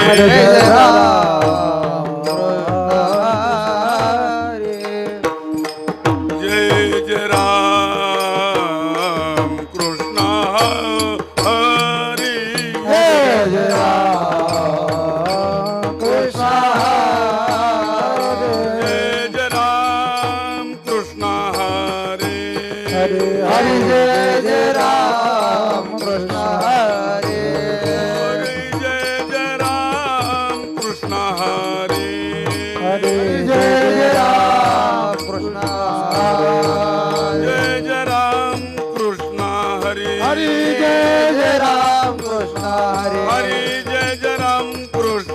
हरी जय जय राम कृष्ण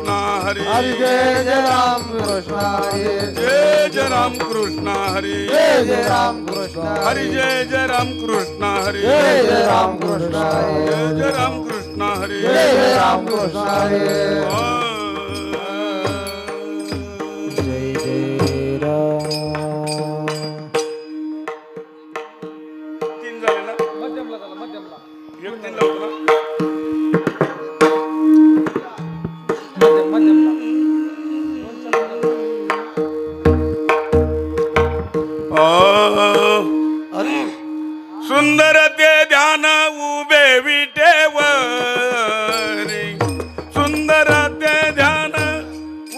हरी जय जय राम कृष्ण हरी जय जय राम कृष्ण हरी जय जय राम कृष्ण हरी जय जय राम कृष्ण हरी जय जय राम कृष्ण हरी जय जय राम कृष्ण हरी जय जय राम. तीन झाले ना मध्यमला झाला मध्यमला एक तीन लावतो ना मध्यमला सुंदर ते ध्यान उभे विटेवरी सुंदर ते ध्यान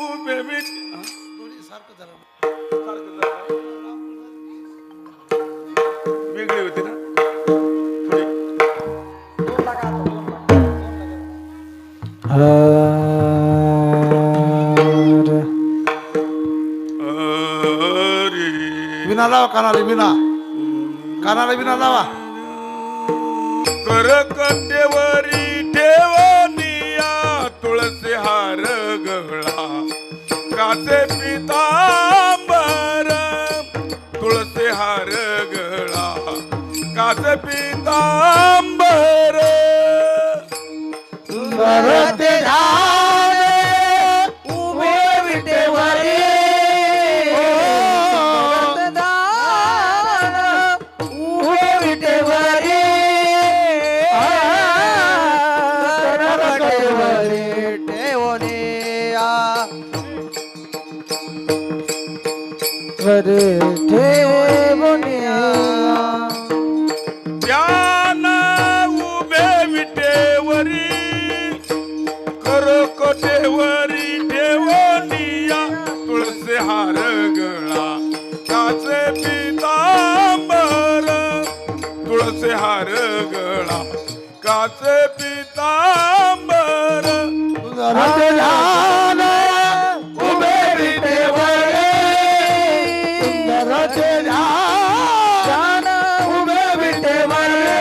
उभे वेगळी होती ना विना लावा कानाला विना लावा करकटेवरी ठेवनिया तुळसी हार गळा काचे पितांबर तुळसी हार गळा काचे पितांबर करते उभे विटेवरी उभे विटेवरी ध्यान उभे विटेवरी करकटेवरी ठेवनिया तुळसी हार गळा काचे पितांबर तुळसी हार गळा काचे पितांबर उभे विटेवरी उभे विटेवरी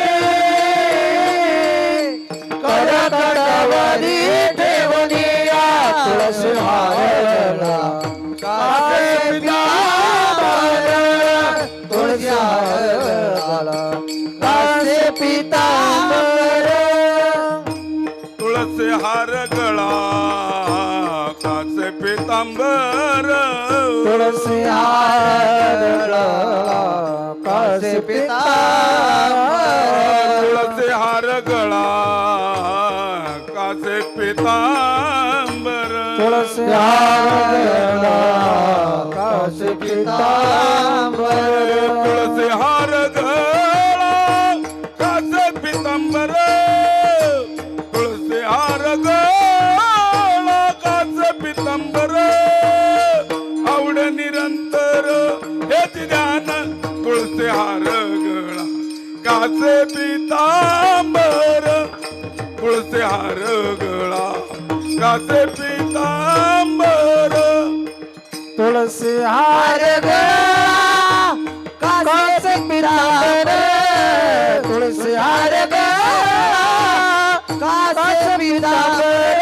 करकटवरी ठेवनिया तुळसी हारला काचे पितांबर तुळसी हारला काचे पितांबर तुळसी हार गळा काचे पितांबर तुळसी हारला काचे पितांबर तुळसी हार गळा काचे पितांबर तुळसी हारला काचे पितांबर तुळसी हार गळा काचे पितांबर तुळसी हार गळा काचे पितांबर आवड निरंतर हेच ध्यान तुळसी हार गळा काचे पितांबर तुळसी हार गळा काचे पितांबर तुळसी हार गळा काचे पितांबर तुळसी हार गळा काचे पितांबर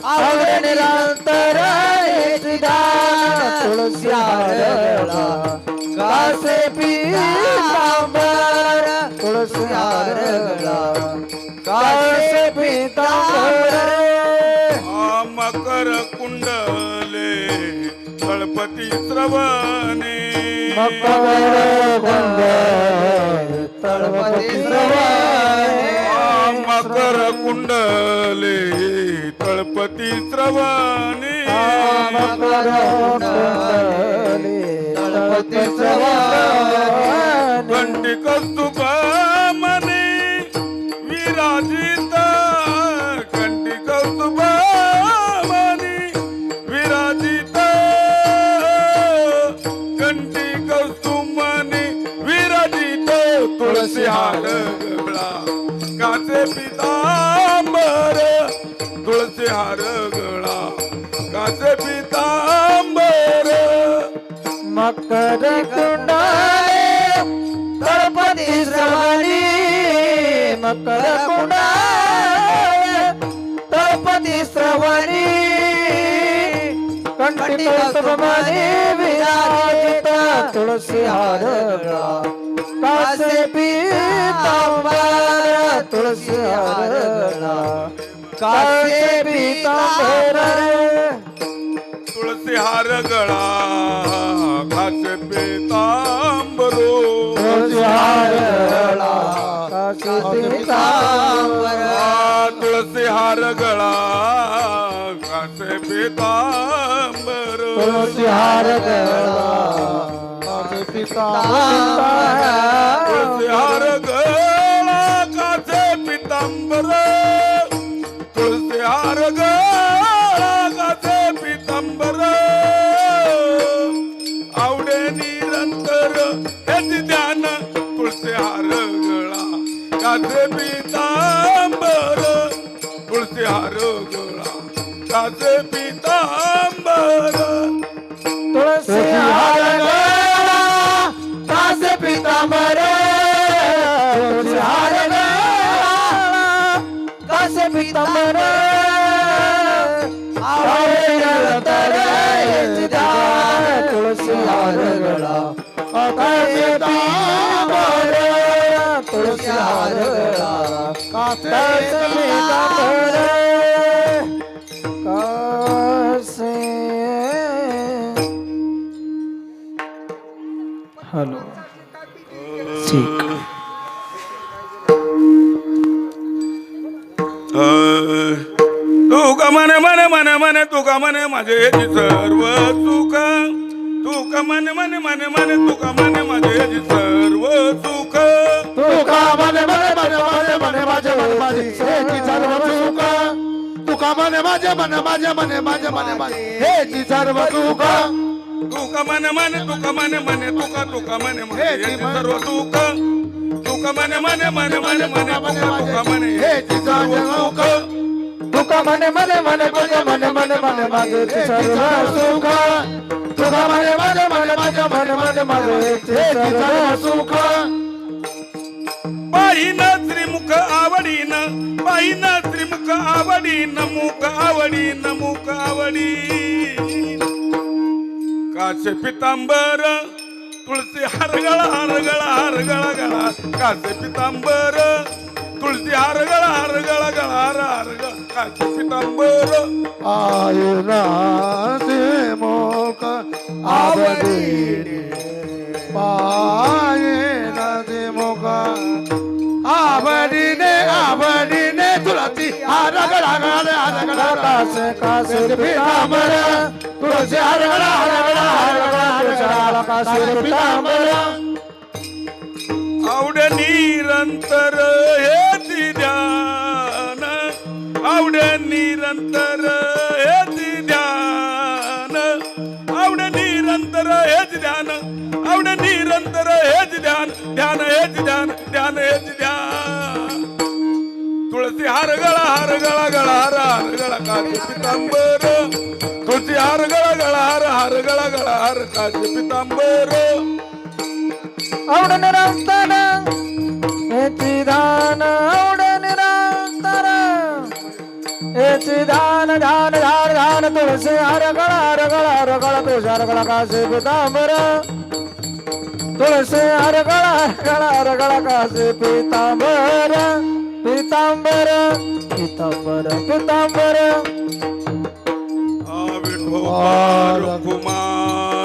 आवड निरंतर हेच ध्यान तुळसी हार गळा काचे पितांबर तुळसी हार गळा काचे पितांबर मकर कुंडले तळप तळपती श्रवणे मकर कुंड तळपती श्रवणे मकर कुंडले तळपती श्रवणे मकर कुंडले तळपती श्रवणे कंठी कौस्तुभ मने विराजित कंठी कौस्तुभ मने विराजित कंठी कौस्तुभ मने विराजित तुळसी हार गळा काचे पितांबर तुळसी हार गळा काचे पितांबर मकर कुंडले तळपती श्रवणे मकर कुंडले तळपती श्रवणे कंठी कौस्तुभमणी विराजित तुळसी हार गळा कासे पीतांबर तुळसी हार गळा कासे पीतांबर तुळसी हार गळा काचे पितांबरो तुळसी हार गळा कासे पीतांबर तुळसी हार गळा काचे पितांबर तुळसी हार गळा कासे पीतांबर तुळसी हार गळा काचे पितांबर तुळसी हार गळा काचे पितांबर आवडे निरंतर हेच ध्यान तुळसी हार गळा काचे पितांबर तुळसी हार गळा काचे पितांबर तुळसी हार गळा कासे पीतांबर तुळसी हार गळा कासे पीतांबर आवडे निरंतर हेच ध्यान तुळसी हार गळा कासे पीतांबर तुळसी हार गळा कासे पीतांबर कासे हॅलो ठीक तू का म्हणे म्हणे म्हणे म्हणे तू का म्हणे माझे याची सर्व सुख तू का म्हणे म्हणे म्हणे म्हणे तू का म्हणे माझे याची सर्व सुख तू का म्हणे म्हणे म्हणे म्हणे म्हणे माझे माझे हेची सर्व सुख तू का म्हणे माझे म्हणे माझे म्हणे माझे म्हणे माझे हेची सर्व सुख तू का म्हणे म्हणे तू का म्हणे म्हणे तू का म्हणे म्हणे याची सर्व सुख तू का म्हणे म्हणे म्हणे म्हणे म्हणे तू का म्हणे हेची सर्व सुख तू का म्हणे म्हणे म्हणे म्हणे म्हणे म्हणे म्हणे माझे सर्व सुख तू का म्हणे म्हणे म्हणे माझे म्हणे म्हणे माझे हेची सर्व सुख पाहिन श्रीमुख आवडीन पाहिन श्रीमुख आवडीन मुख आवडीन मुख आवडीन काचे पितांबर तुळसी हरगळा हरगळा हरगळा गळा काचे पितांबर तुळसी हरगळा हरगळा गळा हर हरगळा काचे पितांबर आयना ते मोक आवडीने पायना ते मोक आवडीने आवडीने तुळसी हरगळा गळा हरगळा कासे कासे पितांबर तुळसी हरगळा हरगळा हरगळा कासे पितांबर आवड निरंतर हेची ध्यान आवड निरंतर हेची ध्यान आवड निरंतर हेच ध्यान आवड निरंतर हेच ध्यान ध्यान हेच ध्यान ध्यान हेच ध्यान तुळसी हार गळा गळा हार गळा काचे पितांबर तुळसी हार गळा हार गळा हार काचे पितांबर आवड निरंतर हेची ध्यान आवड निरंतर हेची ध्यान ध्यान ध्यान ध्यान तुळसी हर गळा तुळसी हर गळा कासे पितांबर तुळसी हर गळा कासे पितांबर पितांबर पितांबर पितांबर विठोबा कुमार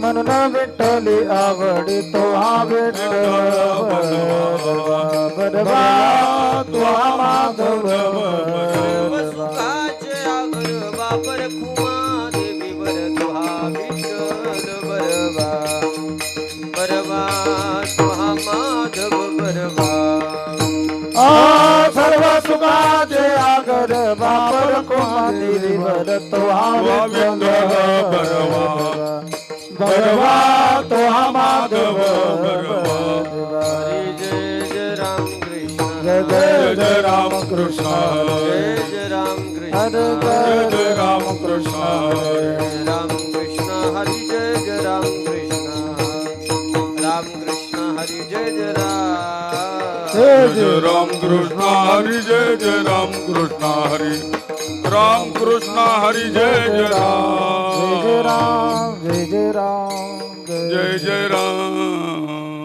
म्हणून विठ्ठली आवडितो हा विठ्ठल बरवा तो हा माधव सुखाचे आगर बापर खुमा देवी बर तुहा विठ्ठल बरवा बरवा तुहा माधव बरवा सर्व सुखाचे आगर बापर कुमारी वर तो हा विठ्ठल बरवा बरवा तो हा माधव हरी जय जय राम कृष्ण जय जय जय राम कृष्ण जय जय राम कृष्ण जय जय राम कृष्ण राम कृष्ण हरी जय जय राम कृष्ण राम कृष्ण हरी जय जय जय राम कृष्ण हरी जय जय राम कृष्ण हरी राम कृष्ण हरी जय जय राम जय जय राम जय जय राम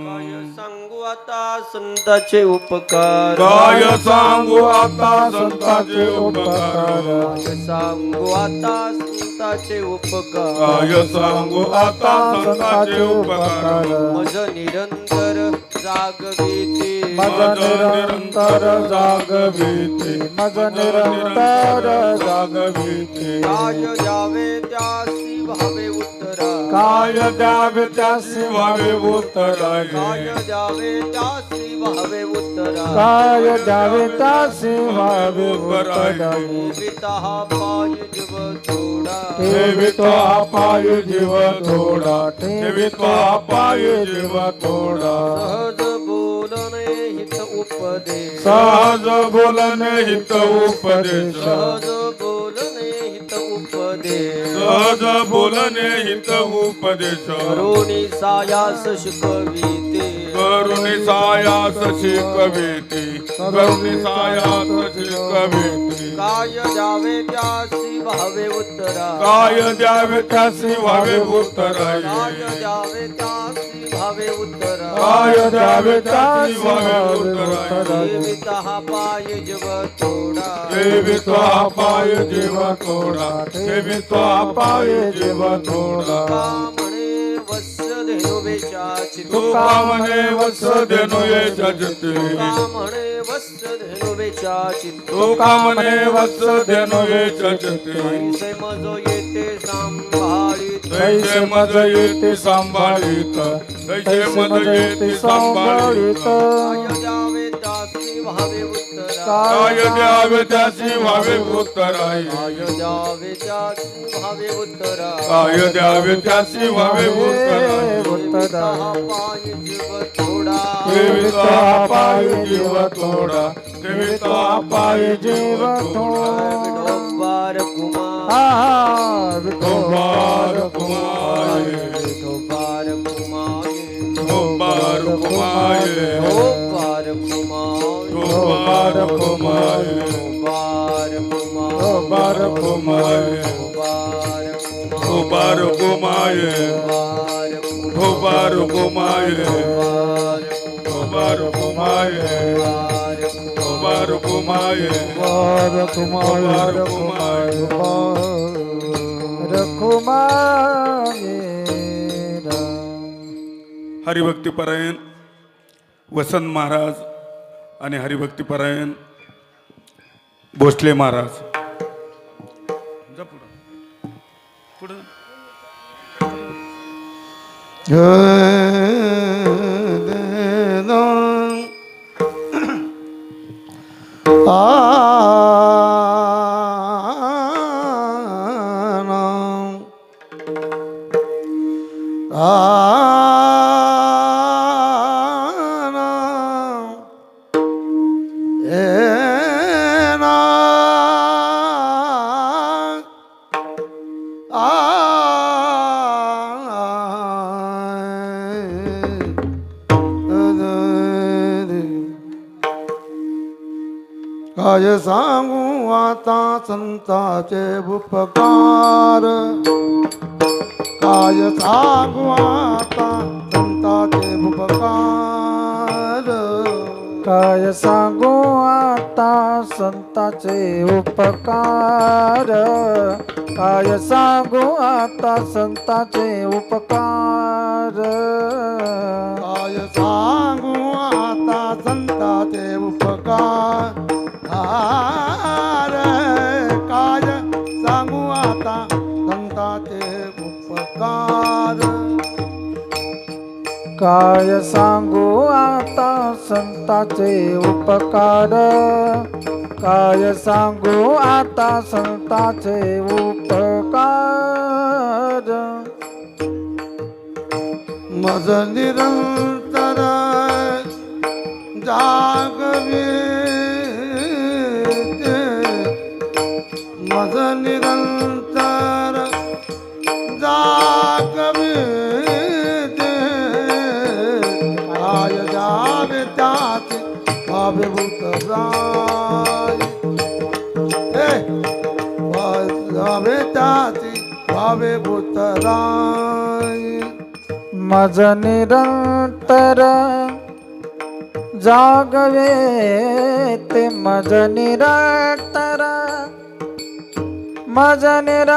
काय सांगू आता संताचे उपकार काय सांगू आता संताचे उपकार काय सांगू आता संताचे उपकार काय सांगू आता संताचे उपकार मज निरंतर जागविते मज निरंतर जागविते मज निरंतर जागविते काय द्यावे त्यासी भावे उत्तरा काय द्यावे त्यासी व्हावे उत्तराय काय द्यावे त्यासी भावे उत्तरा काय द्यावे त्यासी व्हावे उत्तराय विता पाय जीव थोडा ठेवितो पाय जीव थोडा ठेवितो पाय जीव थोडा सहज बोलणे हित उपदेश सहज बोलणे हित उपदेश सहज बोलणे हित उपदेश सहज बोलणे हित उपदेश करुणी सायास शिकविते करुणी सायास शिकविते करुणी सायास शिकविते काय द्यावे त्यासी भावे उत्तरा काय द्यावे त्यासी व्हावे उत्तराय काय द्यावे त्यासी भावे उत्तरा काय द्यावे त्यासी व्हावे उत्तराय देविता पाय जीव थोडा ठेवितो पाय जीव थोडा ठेवितो पाय जीव थोडा म्हणे वत्स धेनुवेचाची तुका म्हणे वत्स धेनुये जजते म्हणे वत्स धेनुवेचाची तुका म्हणे वत्स धेनुये जजते ऐसे मज येते सांभाळीत तैसे मज येते सांभाळीत तैसे मज येते सांभाळीत काय द्यावे त्यासी भावे उत्तरा काय द्यावे त्यासी व्हावे उत्तराय काय द्यावे त्यासी भावे उत्तरा काय द्यावे त्यासी व्हावे उत्तराय उत्तराय पाय जीव थोडा ठेवितो पाय जीव थोडा ठेवितो पाय जीव थोडा विठोबार कुमार कुमार कुमार विठोबार कुमार कुमार कुमार विठोबार कुमार कुमार कुमार विठोबार कुमार कुमार कुमार विठोबार कुमार कुमार कुमार कुमार कुमार कुमार कुमार कुमार कुमार हरिभक्तीपरायण वसंत महाराज आणि हरिभक्तीपरायण भोसले महाराज जा पुढं. पुढं. काय सांगू आता संताचे उपकार काय सांगू आता संताचे उपकार काय सांगू आता संताचे उपकार काय सांगू आता संतांचे उपकार काय सांगू आता संताचे उपकार काय सांगू आता संताचे उपकार काय सांगू आता संतांचे उपकार काय सांगू आता संतांचे उपकार मज निरंतर जागविते मज निरंतर जागविते काय जावे त्याचे भावभूत राय जावे त्याचे भावभूत राय मज निरंतर जागवे ते मज निरंतर मज निरंतर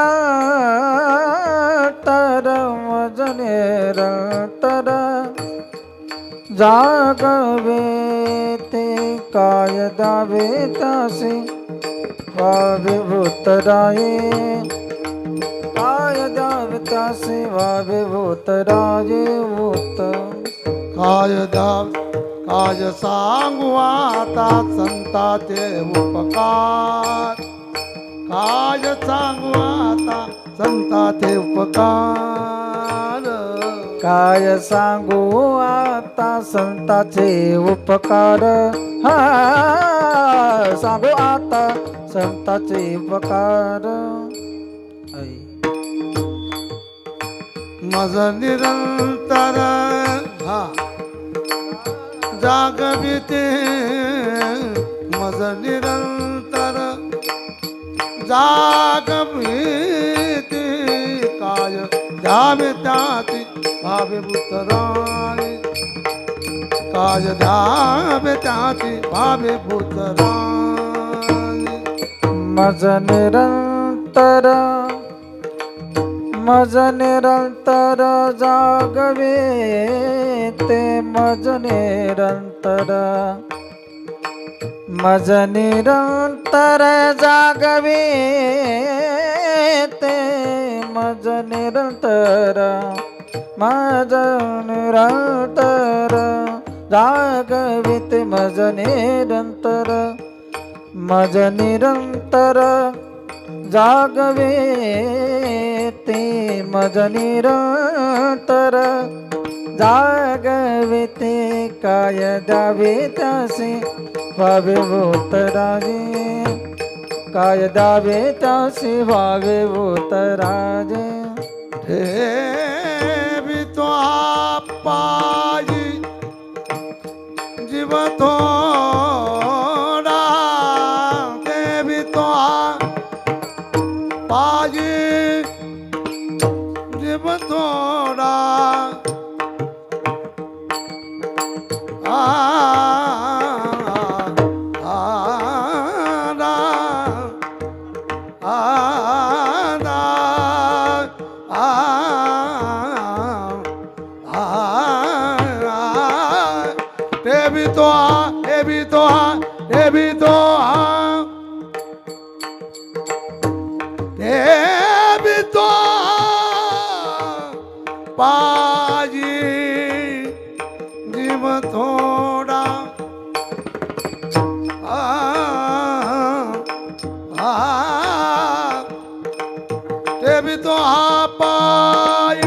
मज निरंतर जागवे ते काय दावे तासे भावभूत राये काय दावे तासे भावभूत राये भूत काय सांगू आता संताचे उपकार काय सांगू आता संताचे उपकार काय सांगू आता संताचे उपकार हा सांगू आता संताचे उपकार आई. मज निरंतर जागविते मज निरंतर जागविते काय जावे त्याची भावभूत राय काय जावे त्याची भावभूत राय मज निरंतर मज निरंतर जागवे ते मज निरंतर मज निरंतर जागवे ते मज निरंतर मज निरंतर जागवे ते मज निरंतर मज निरंतर जागवे ते मज निरंतर जागवे ते काय द्यावे त्यासे भावभूत राजे काय द्यावे त्यासे भावभूत राजे ठेवी तो पायी जीव थोडा ठेवी तो पायी जीव थोडा पाजी जीव थोडा देवी तो हा पाय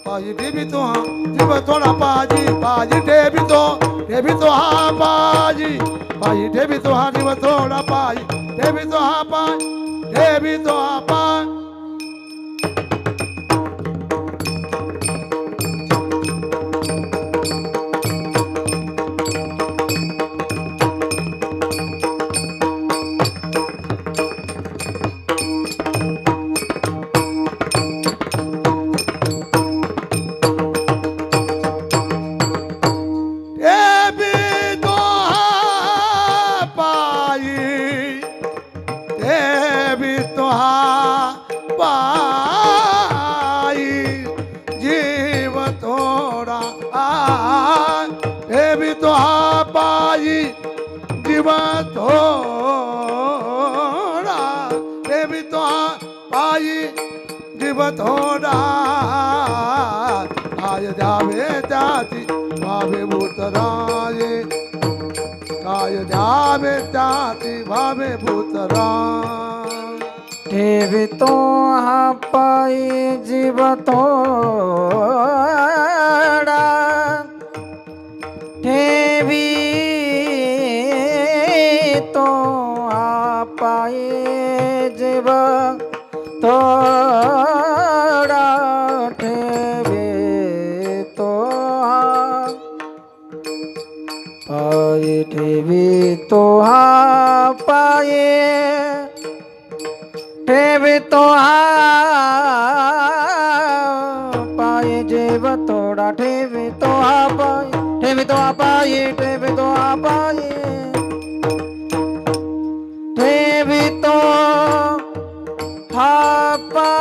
पाजी देवी तो हा जीव थोडा पाजी पाजी देवी तो हा पाजी पाजी देवी तो हा जीव थोडा पाजी देवी तो हा पाय देवी तो हा पाय देवी तो हा जीव थोडा ठेवितो हा पायी जीव थोडा काय द्यावे त्याची भावे भूतराये काय द्यावे त्याची भावे भूतराय ठेवितो हा पायी जीव थोडा ठेवितो हा पायी जीव थोडा ठेवितो हा पायी ठेवितो हा पायी ठेवितो हा पायी जीव थोडा ठेवितो हा पायी ठेवितो हा पायी ठेवितो हा पायी ठेवितो हा पायी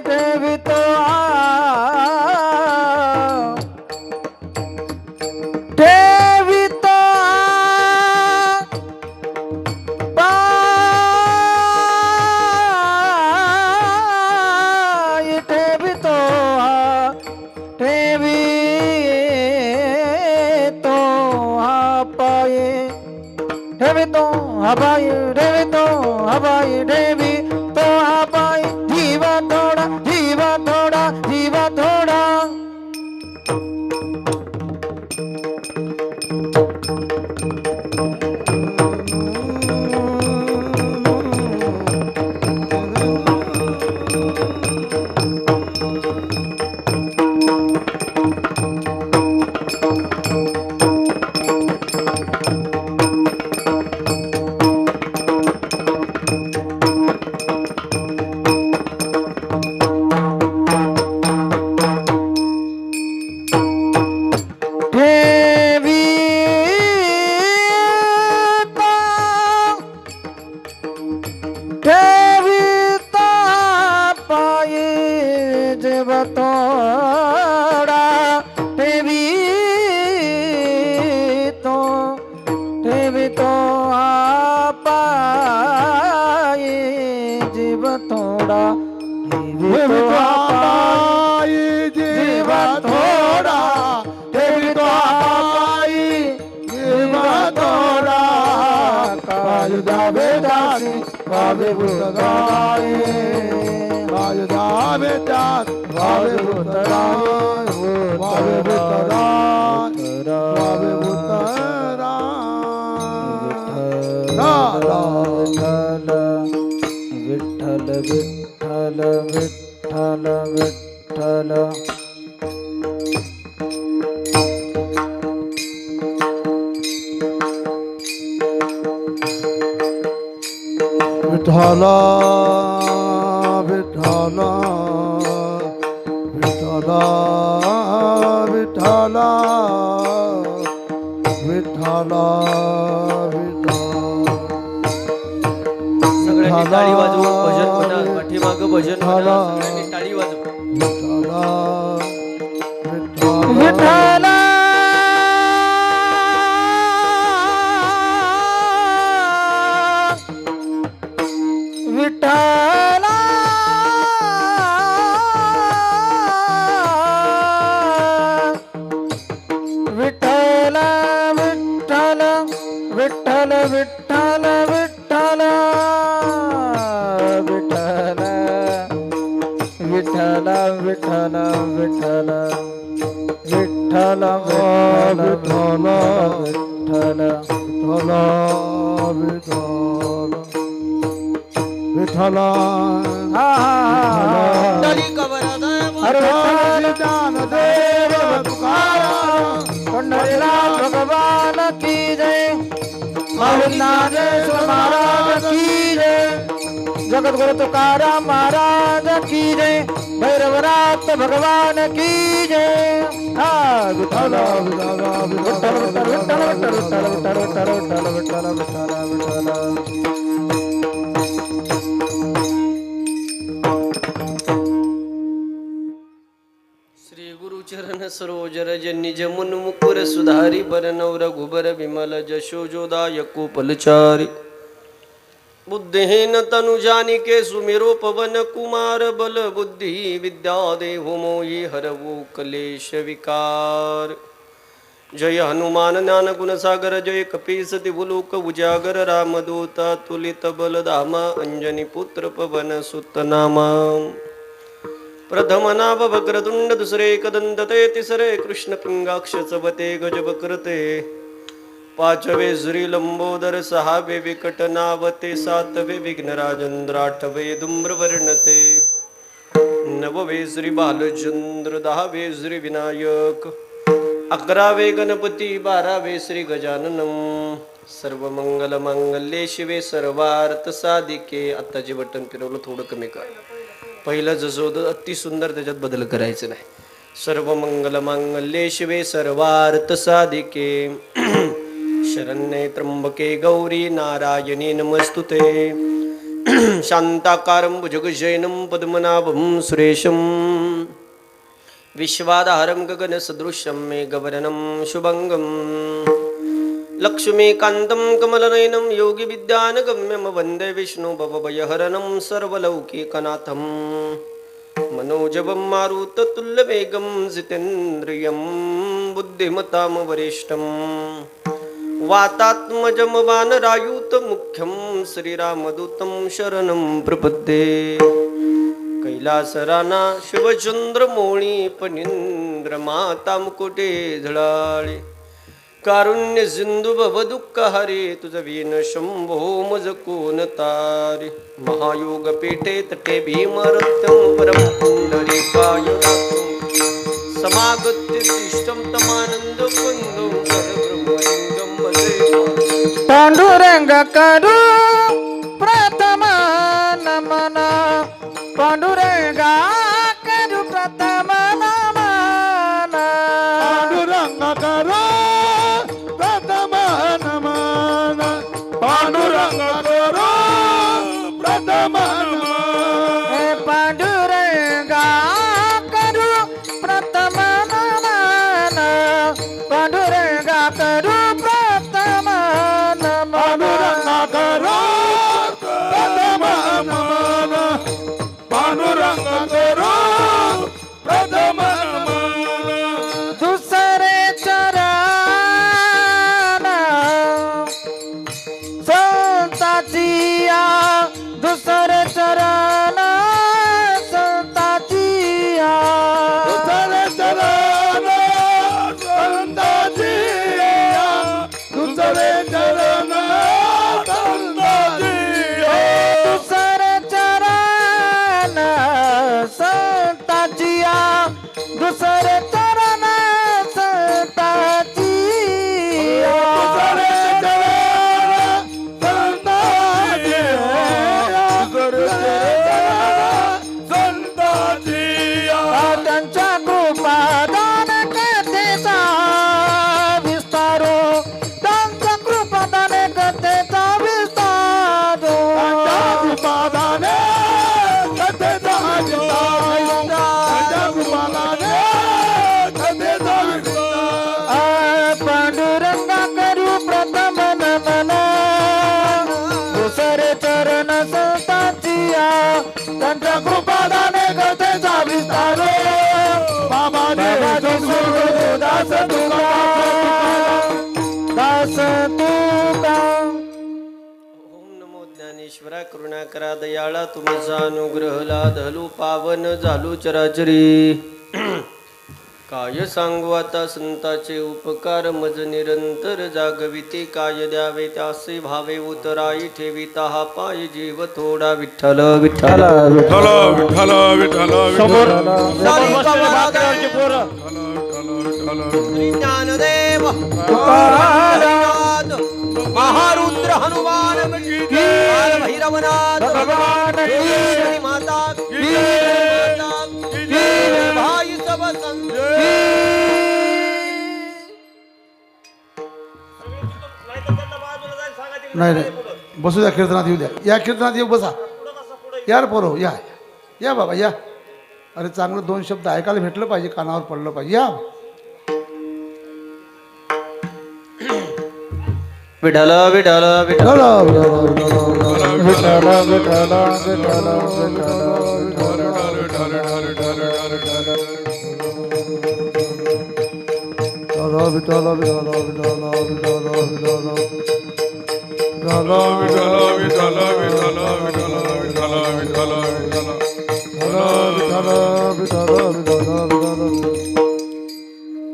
ठेवितो हा ठेवितो ठेवितो हवाई ठेवितो हवाई ठेवितो हवाई जीव थोडा जीव थोडा जीव थोडा ठेवितो पायी जीव थोडा ठेवितो ठेवितो पायी जीव थोडा ठेवितो पायी जीव थोडा ठेवितो पायी जीव थोडा काय द्यावे दासी भावे भूतराये काय द्यावे त्यात भावे भूतराय भावे भूतराय भावे भूतराय विठ्ठल विठ्ठल विठ्ठल विठ्ठल विठ्ठल विठ्ठल विठ्ठल विठ्ठल विठ्ठल सगळ्यांनी टाळी वाजवून भजन म्हणा पाठीमागं भजन म्हणा सगळ्यांनी टाळी वाजवा विठ्ठल विठ्ठल विठ्ठल विठ्ठल विठ्ठल विठ्ठल विठ्ठल विठ्ठल विठ्ठल विठ्ठल विठ्ठल विठ्ठल विठ्ठल विठ्ठल विठ्ठल अरे ज्ञानदेव तुकाराम पंढरीनाथ भगवान की जय ज्ञानेश्वर महाराज की जय जगद्गुरु तुकाराम महाराज की जय भैरवनाथ भगवान की जय हा विठ्ठल विठ्ठल विठ्ठल विठ्ठल विठ्ठल विठ्ठल विठ्ठल विठ्ठल विठ्ठल विठ्ठल विठ्ठल श्री गुरुचरण वदन सरोज रज निज मुन मुकुर सुधारी बरनौ रघुबर विमल जशो जोदाय कुपलचारी बुद्धिहीन तनु जानिके सुमिरो पवन कुमार बल बुद्धि विद्या देहु मोहि हरवु कलेश विकार जय हनुमान ज्ञान गुण सागर जय कपीस तिबुलोक उजागर रामदूत तुलित बल धामा अंजनी पुत्र पवन सुत नामा प्रथम नाभ वक्रतुंड दुसरे कदंतते तिसरे कृष्ण पिंगाक्ष चवते गजबक्रते पाचवे श्री लंबोदर सहावे विकट नावते सातवे विघ्नराजेंद्र आठवे धूम्रवर्णते नववे श्री बालचंद्र दहावे श्री विनायक 11वे गणपती 12वे श्री गजाननम सर्व मंगल मांगल्ये शिवे सर्वार्थ साधिके. आता जे बटन फिरवलं थोडं कमी कर. पहिलं जसं होतं अति सुंदर त्याच्यात बदल करायचं नाही. सर्व मंगल मांगल्ये शिवे सर्वार्थ साधिके शरण्ये त्र्यंबके गौरी नारायणी नमस्तुते. शांताकारं भुजगशयनं पद्मनाभं सुरेशं विश्वाधारं गगनसदृशं मेघवर्णं शुभंगं लक्ष्मीकान्तं कमलनयनं योगिविद्यानगम्यं वन्दे विष्णु भवभयहरणं सर्वलौकिकनाथं मनोजवं मारुततुल्यवेगं जितेन्द्रियं बुद्धिमतां वरिष्ठं वातात्मजं वानरायुतमुख्यं श्रीरामदूतं शरणं प्रपद्ये. कैलासराना शिवचंद्रमौळी पनींद्र माता मुकुटे झळाळे कारुण्य सिंधू भव दुःख हरे तुझ वीण शंभो मज कोण तारे. महायोग पीठे तटे भीमरत्यं परम पुंडरीकाय समागत्य तिष्ठं तमानंद कुंदं परब्रह्मलिंगं भजे. पांडुरंग करू प्रथम नमन पांडुरंगा करू प्रथम नमन पांडुरंग करो प्रथम नमन पांडुरंग करो प्रथम नमन हे पांडुरंगा करू प्रथम नमन पांडुरंगा करू प्रथम नमन पांडुरंग करो प्रथम नमन पांडुरंग करो प्रथम नमन दुसरे चरण संताचिया दुसरे चरण संताचिया दुसरे चरण संताजिया दुसरे चरण संताजिया दुसरे चरण संताचिया दुसरे चरण संताचिया दुसरे चरण संताजिया दुसरे चरण संताजिया त्यांच्या कृपादान कथेचा विस्तारो त्यांच्या कृपादान कथेचा विस्तारो कृपादाने कथेचा विस्तार कृपादाने कथेचा विस्तार पांडुरंगा करू प्रथम नमन दुसरे चरण संतांचिया त्यांच्या कृपादाने कथेचा विस्तारो बाबा दास तुका दास तुका. ओम नमो ज्ञानेश्वरा करुणा करा दयाळा तुमचा अनुग्रह लाधलू पावन झालू चराचरी. काय सांगू आता संताचे उपकार मज निरंतर जागविते काय द्यावे त्यासे भावे उतराई ठेविता हा पाय जीव थोडा विठ्ठल विठ्ठल. विठ्ठल विठ्ठल विठ्ठल ज्ञानदेव तुकाराम महारुद्र हनुमान भैरवनाथ भगवान की श्री माता की भाई सब संत नाही नाही बसू द्या कीर्तनात येऊ द्या या कीर्तनात येऊ बसा यार पोरो या या बाबा या अरे चांगलं 2 शब्द ऐकायला भेटलं पाहिजे कानावर पडलं पाहिजे या विठ्ठल विठ्ठल विठ्ठल विठ्ठल विठ्ठल विठ्ठल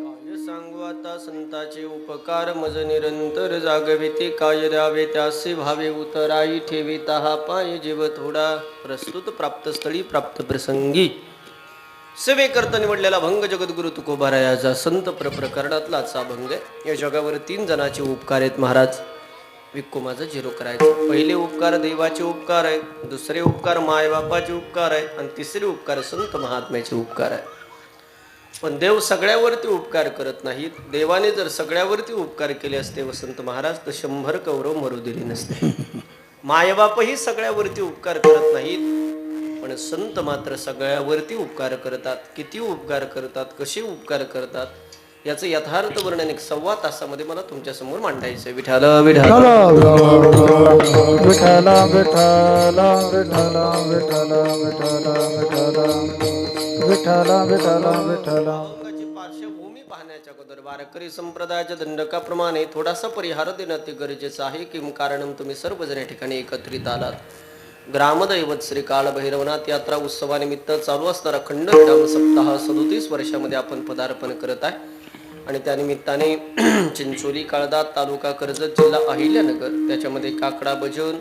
काय सांगू आता संताचे उपकार मज निरंतर जागविते काय द्यावे त्यासे भावे उतराई ठेविता हा पाय जीव थोडा प्रस्तुत प्राप्त स्थळी प्राप्त प्रसंगी सेवे करता निवडलेला भंग जगद्गुरु तुकोबारायाचा संत प्रकरणातला आजचा भंग आहे. या जगावर 3 जणांचे उपकार आहेत महाराज. विक्को माझं झिरो करायचं. पहिले उपकार देवाचे उपकार आहेत, दुसरे उपकार मायबापाचे उपकार आहेत आणि तिसरे उपकार संत महात्म्याचे उपकार आहेत. पण देव सगळ्यावरती उपकार करत नाहीत. देवाने जर सगळ्यावरती उपकार केले असते वसंत महाराज तर 100 कौरव मरू दिली नसते. मायबापही सगळ्यावरती उपकार करत नाहीत पण संत मात्र सगळ्यावरती उपकार करतात. किती उपकार करतात, कसे उपकार करतात याचं यथार्थ वर्णन 1.25 तासामध्ये मला तुमच्या समोर मांडायचं आहे. विठ्ठल विठ्ठल विठ्ठल विठ्ठल विठ्ठल विठ्ठल विठ्ठल विठ्ठल विठ्ठल विठ्ठल. अभंगाची पार्श्वभूमी पाहण्याच्या अगोदर वारकरी संप्रदायाच्या दंडकाप्रमाणे थोडासा परिहार देणं ते गरजेचं आहे. किम कारण तुम्ही सर्वजण या ठिकाणी एकत्रित आलात. ग्रामदैवत श्री काळभैरवनाथ यात्रा उत्सवानिमित्त चालू असणारा अखंड विराम सप्ताह 37 वर्षामध्ये आपण पदार्पण करत आहे आणि त्यानिमित्ताने चिंचोली काळदात तालुका कर्जत जिल्हा अहिल्यानगर त्याच्यामध्ये काकडा भजन,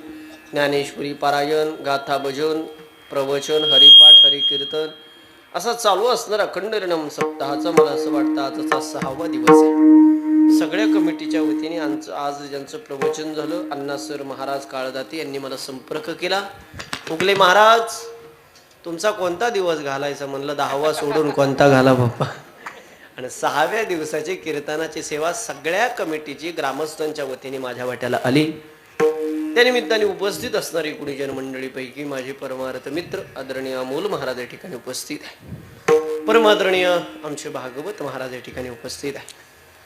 ज्ञानेश्वरी पारायण, गाथा भजन, प्रवचन, हरिपाठ, हरिकीर्तन असा चालू असणारा अखंड विराम सप्ताहाचा मला असं वाटतं आजचा 6वा दिवस आहे. सगळ्या कमिटीच्या वतीने आज ज्यांचं प्रवचन झालं अण्णासर महाराज काळदाते यांनी मला संपर्क केला. उगले महाराज तुमचा कोणता दिवस घालायचा म्हणलं 10वा सोडून कोणता घाला बाप्पा. आणि 6व्या दिवसाची कीर्तनाची सेवा सगळ्या कमिटीची ग्रामस्थांच्या वतीने माझ्या वाट्याला आली. त्यानिमित्ताने उपस्थित असणारी गुणीजन मंडळीपैकी माझे परमार्थ मित्र आदरणीय अमोल महाराज या ठिकाणी उपस्थित आहे. परमादरणीय आमचे भागवत महाराज या ठिकाणी उपस्थित आहे.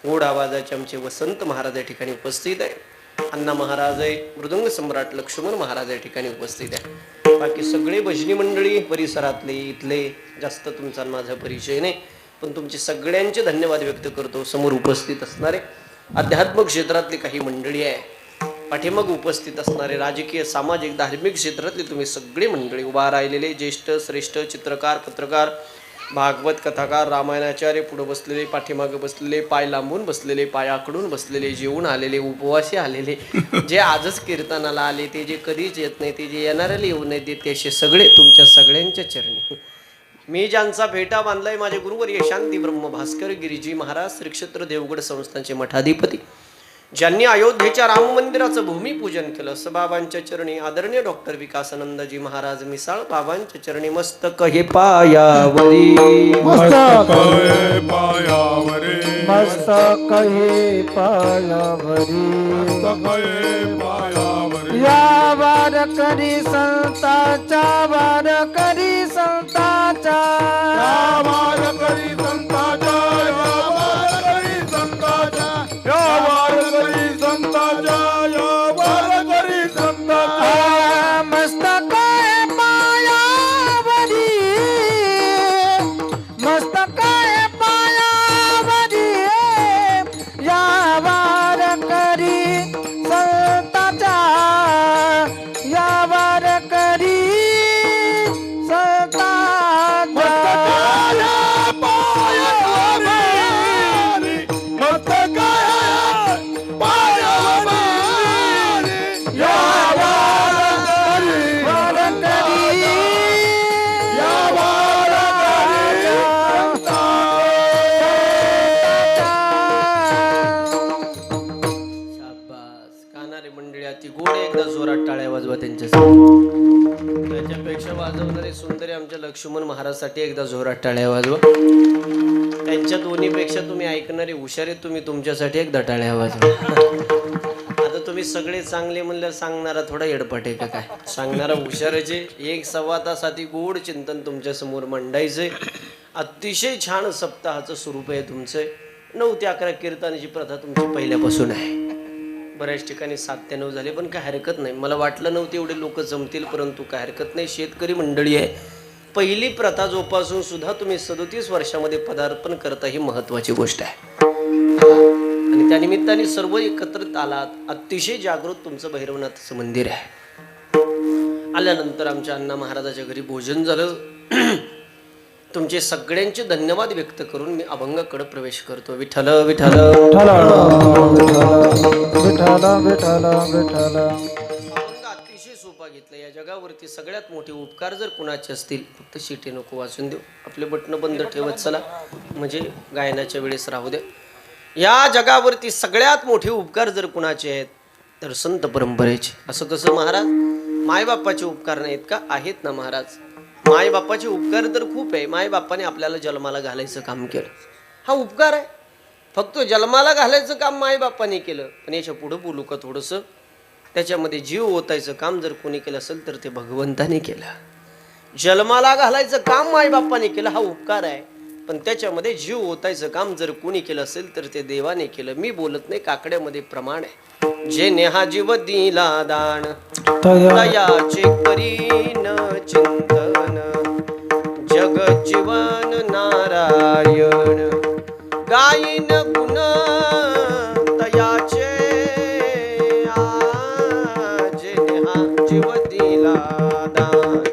गोड आवाजाचे आमचे वसंत महाराज या ठिकाणी उपस्थित आहे. अण्णा महाराज आहे. मृदंग सम्राट लक्ष्मण महाराज या ठिकाणी उपस्थित आहे. बाकी सगळे भजनी मंडळी परिसरातले इथले जास्त तुमचा माझा परिचय नाही पण तुमचे सगळ्यांचे धन्यवाद व्यक्त करतो. समोर उपस्थित असणारे अध्यात्म क्षेत्रातली काही मंडळी आहे, पाठीमाग उपस्थित असणारे राजकीय सामाजिक धार्मिक क्षेत्रातली तुम्ही सगळी मंडळी, उभा राहिलेले ज्येष्ठ श्रेष्ठ चित्रकार पत्रकार भागवत कथाकार रामायणाचार्य, पुढे बसलेले पाठीमागे बसलेले, पाय लांबून बसलेले, पायाकडून बसलेले, जेवून आलेले, उपवासी आलेले, जे आजच कीर्तनाला आले, ते जे कधीच येत नाही, ते जे येणाऱ्याला येऊ नये ते असे सगळे तुमच्या सगळ्यांच्या चरणी मी ज्यांचा भेटा बांधलाय माझे गुरुवर्य शांती ब्रह्म भास्कर गिरीजी महाराज श्री क्षेत्र देवगड संस्थांचे मठाधिपती, ज्यांनी अयोध्येच्या राम मंदिराचं भूमिपूजन केलं, असं बाबांच्या चरणी आदरणीय डॉक्टर विकासानंदजी महाराज मिसाळ बाबांच्या चरणी मस्तक हे पायावरी मस्तक पायावरे मस्तक हे पायावरी पायावरे या वारकरी संतांच्या वारकरी संतांच्या वारकरी संताच्या वारकरी संताच्या वारकरी संताच्या वारकरी संताच्या मस्तक हे पायावरी मस्तक हे पायावरी या वारकरी संतांच्या या वारकरी टाळ्या वाजवा त्यांच्या त्याच्यापेक्षा वाजवणारे सुंदरी आमच्या लक्ष्मण महाराजसाठी एकदा जोरात टाळ्या वाजवा. त्यांच्या दोन्हीपेक्षा तुम्ही ऐकणारे हुशारे तुम्ही तुमच्यासाठी एकदा टाळ्या वाजवा. आता तुम्ही सगळे चांगले म्हणलं सांगणारा थोडा येडपाट आहे का काय, सांगणारा हुशाराचे 1-1.25 तासासाठी गोड चिंतन तुमच्या समोर मांडायचंय. अतिशय छान सप्ताहाचं स्वरूप आहे तुमचं. 9 ते 11 कीर्तनाची प्रथा तुमची पहिल्यापासून आहे. बऱ्याच ठिकाणी 7 ते 9 झाले, पण काय हरकत नाही. मला वाटलं नव्हतं एवढे लोक जमतील, परंतु काय हरकत नाही. शेतकरी मंडळी आहे, पहिली प्रथा जोपासून सुद्धा तुम्ही 37 वर्षामध्ये पदार्पण करता, ही महत्त्वाची गोष्ट आहे. आणि त्यानिमित्ताने सर्व एकत्रित आलात. अतिशय जागृत तुमचं भैरवनाथचं मंदिर आहे. आल्यानंतर आमच्या अण्णा महाराजाच्या घरी भोजन झालं. तुमचे सगळ्यांचे धन्यवाद व्यक्त करून मी अभंगाकडे प्रवेश करतो. विठ्ठल विठ्ठल विठ्ठल विठ्ठल विठ्ठल विठ्ठल. अभंग अतिशय सोपा घेतला. या जगावरती सगळ्यात मोठे उपकार जर कुणाचे असतील, फक्त शिटे नको वाचून देऊ, आपले बटणं बंद ठेवत चला, म्हणजे गायनाच्या वेळेस राहू दे. या जगावरती सगळ्यात मोठे उपकार जर कुणाचे आहेत तर संत परंपरेचे. असं कसं महाराज? मायबापाचे उपकार नाहीत का? आहेत ना महाराज. मायबापाचे उपकार तर खूप आहे. मायबापाने आपल्याला जन्माला घालायचं काम केलं, हा उपकार आहे. फक्त जन्माला घालायचं काम मायबापाने केलं, पण याच्या पुढं बोलू का थोडंसं? त्याच्यामध्ये जीव ओतायचं काम जर कोणी केलं असेल तर ते भगवंताने केलं. जन्माला घालायचं काम मायबापाने केलं, हा उपकार आहे. पण त्याच्यामध्ये जीव ओतायचं काम जर कोणी केलं असेल तर ते देवाने केलं. मी बोलत नाही, काकड्यामध्ये प्रमाण आहे. जेने हा जीव दिला दान, तयाचे करीन चिंतन, जग जीवन नारायण, गायीन गुण तयाचे, जेने हा जीव दिला दान,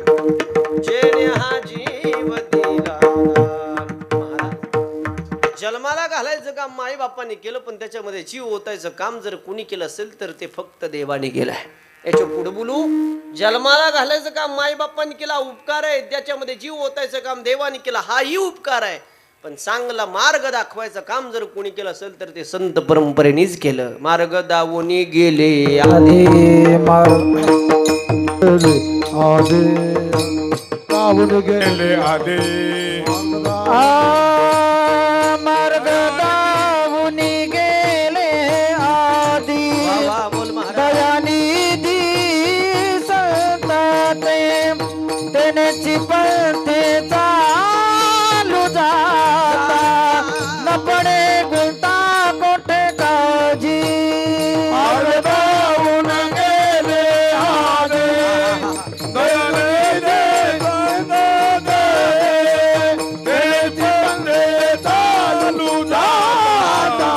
जेने हा जीव दिला दान. महाराज, जन्माला घालायचं काम माई बापाने केलं, पण त्याच्यामध्ये जीव ओतायचं काम जर कोणी केलं असेल तर ते फक्त देवाने केलं आहे. याच्या पुढे बोलू. जन्माला घालायचं काम माई बापाने केला, उपकार आहे. त्याच्यामध्ये जीव ओतायचं काम देवाने केला, हाही उपकार आहे. पण चांगला मार्ग दाखवायचं काम जर कोणी केलं असेल तर ते संत परंपरेनेच केलं. मार्ग दावोनी गेले आधी, गावून गेले आदे मार्ग दावून गेले आधी, वा बोल महाराज. दयानिधी संताते, त्यानेची पळते चालू जाता, न पडे गुंता कोठे काळजी. मार्ग दावून गेले आधी, दयानिधी संताते, त्यानेची पळते चालू जाता,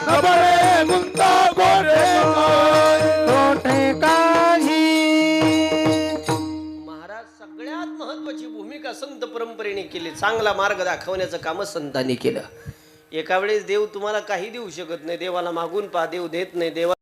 न पडे गुंता कोठे कोठे काळजी. महाराज, सगळ्यात महत्वाची भूमिका संत परंपरेने केली. चांगला मार्ग दाखवण्याचं काम संतांनी केलं. एका वेळेस देव तुम्हाला काही देऊ शकत नाही. देवाला मागून पहा, देव देत नाही. देवा